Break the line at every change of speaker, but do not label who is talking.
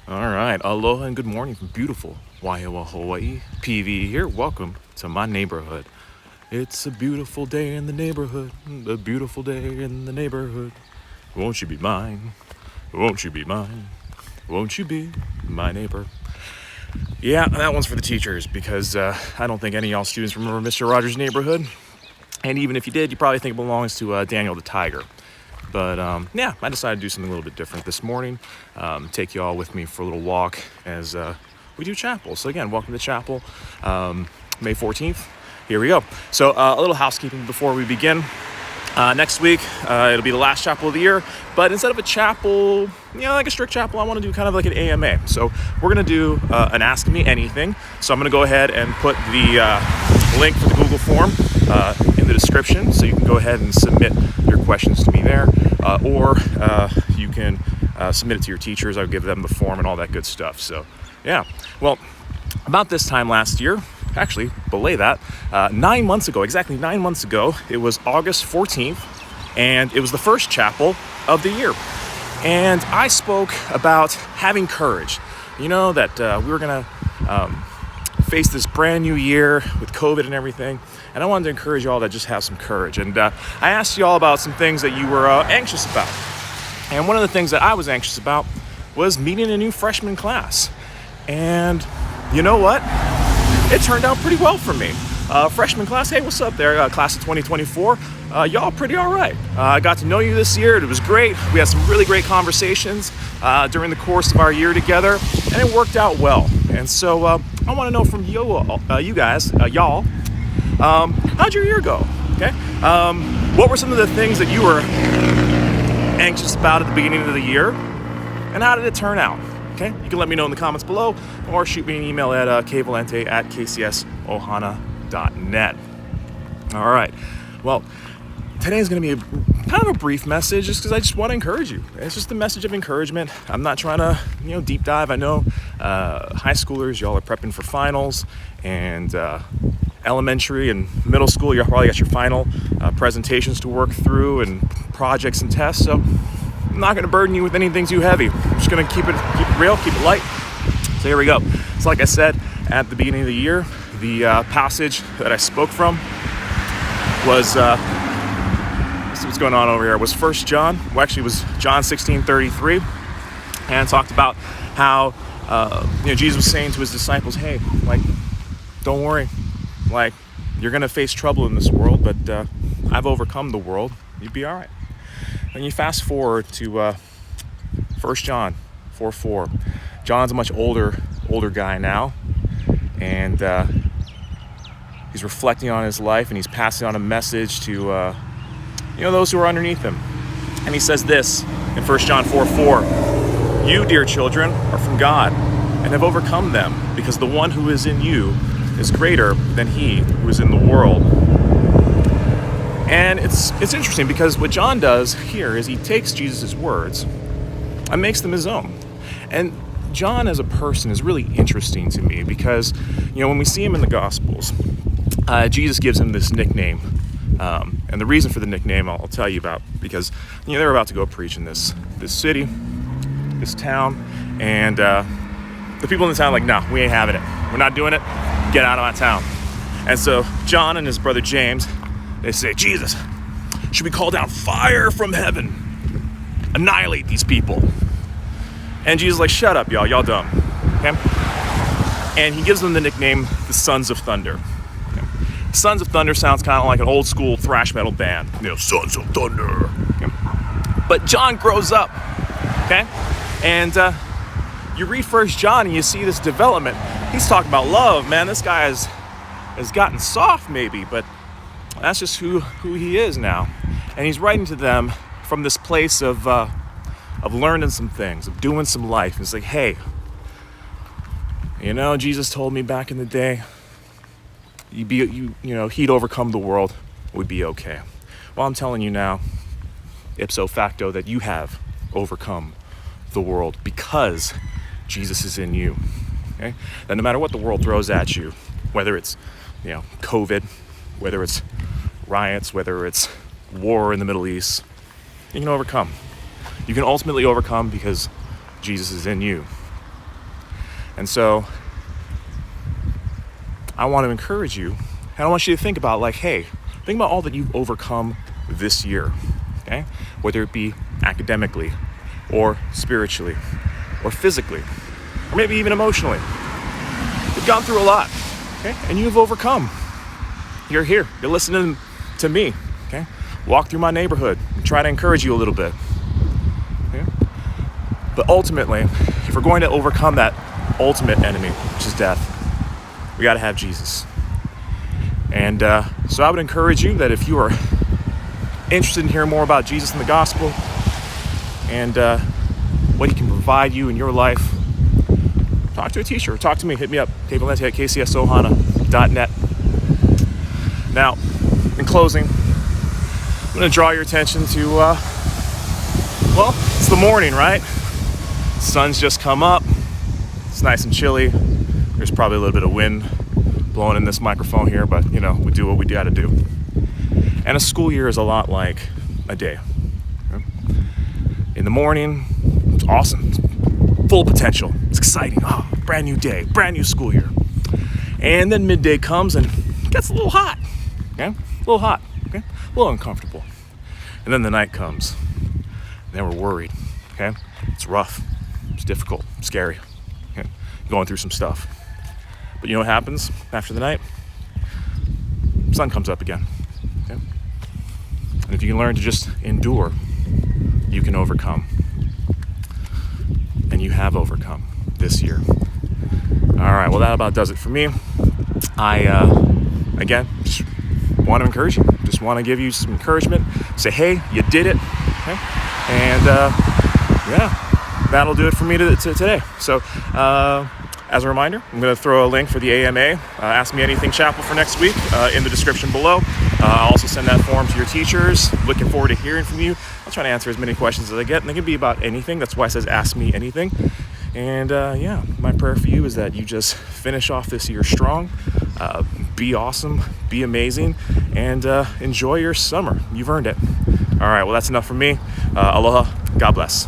All right, aloha and good morning from beautiful Waiawa, Hawaii. PV here. Welcome to my neighborhood. It's a beautiful day in the neighborhood. A beautiful day in the neighborhood. Won't you be mine? Won't you be mine? Won't you be my neighbor? Yeah, that one's for the teachers because I don't think any of y'all students remember Mr. Rogers' Neighborhood. And even if you did, you probably think it belongs to Daniel the Tiger. But yeah, I decided to do something a little bit different this morning. Take you all with me for a little walk as we do chapel. So again, welcome to chapel, May 14th. Here we go. So a little housekeeping before we begin. Next week, it'll be the last chapel of the year. But instead of a chapel, like a strict chapel, I want to do kind of like an AMA. So we're going to do an Ask Me Anything. So I'm going to go ahead and put the link for the Google form in the description. So you can go ahead and submit your questions to me there. Or you can submit it to your teachers. I'll give them the form and all that good stuff. So yeah, well, about this time last year, actually, belay that, 9 months ago, exactly 9 months ago, it was August 14th, and it was the first chapel of the year. And I spoke about having courage. You know, that we were going to face this brand new year with COVID and everything. And I wanted to encourage y'all to just have some courage. And I asked y'all about some things that you were anxious about. And one of the things that I was anxious about was meeting a new freshman class. And you know what? It turned out pretty well for me. Freshman class, hey, what's up there? Class of 2024. Y'all pretty all right. I got to know you this year. It was great. We had some really great conversations during the course of our year together, and it worked out well. And so I want to know from you guys, y'all, how'd your year go? Okay. What were some of the things that you were anxious about at the beginning of the year, and how did it turn out? Okay, you can let me know in the comments below or shoot me an email at kvalente@kcsohana.net. All right, well, today is going to be kind of a brief message just because I just want to encourage you. It's just a message of encouragement. I'm not trying to, deep dive. I know high schoolers, y'all are prepping for finals, and elementary and middle school, you probably got your final presentations to work through and projects and tests. So I'm not going to burden you with anything too heavy. I'm just going to keep it real, keep it light. So here we go. So like I said at the beginning of the year, the passage that I spoke from was, what's going on over here, was 1 John. Well, actually, it was John 16:33, and talked about how Jesus was saying to his disciples, hey, don't worry, you're going to face trouble in this world, but I've overcome the world. You'd be all right. And you fast forward to 1 John 4:4. John's a much older guy now, and he's reflecting on his life, and he's passing on a message to those who are underneath him. And he says this in 1 John 4:4, you, dear children, are from God and have overcome them, because the one who is in you is greater than he who is in the world. And it's interesting because what John does here is he takes Jesus' words and makes them his own. And John as a person is really interesting to me because, when we see him in the Gospels, Jesus gives him this nickname. And the reason for the nickname I'll tell you about, because, they're about to go preach in this city, this town, and the people in the town are like, no, we ain't having it. We're not doing it. Get out of my town. And so John and his brother James, they say, Jesus, should we call down fire from heaven? Annihilate these people. And Jesus is like, shut up, y'all dumb. Okay? And he gives them the nickname, the Sons of Thunder. Okay? Sons of Thunder sounds kind of like an old school thrash metal band. Sons of Thunder. Okay? But John grows up. Okay? And you read 1 John and you see this development. He's talking about love, man. This guy has gotten soft maybe, but that's just who he is now. And he's writing to them from this place of learning some things, of doing some life. It's like, hey, Jesus told me back in the day, he'd overcome the world, we'd be okay. Well, I'm telling you now, ipso facto, that you have overcome the world because Jesus is in you. Okay? That no matter what the world throws at you, whether it's COVID, whether it's riots, whether it's war in the Middle East, you can overcome. You can ultimately overcome because Jesus is in you. And so I want to encourage you, and I want you to think about like, hey, think about all that you've overcome this year, okay? Whether it be academically or spiritually or physically or maybe even emotionally. You've gone through a lot, okay? And you've overcome. You're here, you're listening to me, okay? Walk through my neighborhood and try to encourage you a little bit, okay? But ultimately, if we're going to overcome that ultimate enemy, which is death, we got to have Jesus. And so I would encourage you that if you are interested in hearing more about Jesus and the gospel and what he can provide you in your life, talk to a teacher or talk to me. Hit me up, davevalente@kcsohana.net. Now, in closing, I'm going to draw your attention to, well, it's the morning, right? Sun's just come up. It's nice and chilly. There's probably a little bit of wind blowing in this microphone here, but you know, we do what we got to do. And a school year is a lot like a day. Okay? In the morning, it's awesome. It's full potential. It's exciting. Oh, brand new day, brand new school year. And then midday comes and it gets a little hot. Okay? A little hot. Okay? A little uncomfortable. And then the night comes. And then we're worried. Okay? It's rough. It's difficult. Scary. Okay? Going through some stuff. But you know what happens after the night? Sun comes up again. Okay? And if you can learn to just endure, you can overcome. And you have overcome this year. All right, well, that about does it for me. I, again, just want to encourage you. Just want to give you some encouragement. Say, hey, you did it. Okay? And, yeah, that'll do it for me today. So, as a reminder, I'm going to throw a link for the AMA, Ask Me Anything Chapel for next week in the description below. I'll also send that form to your teachers. Looking forward to hearing from you. I'll try to answer as many questions as I get, and they can be about anything. That's why it says Ask Me Anything. And yeah, my prayer for you is that you just finish off this year strong, be awesome, be amazing, and enjoy your summer. You've earned it. All right, well, that's enough from me. Aloha. God bless.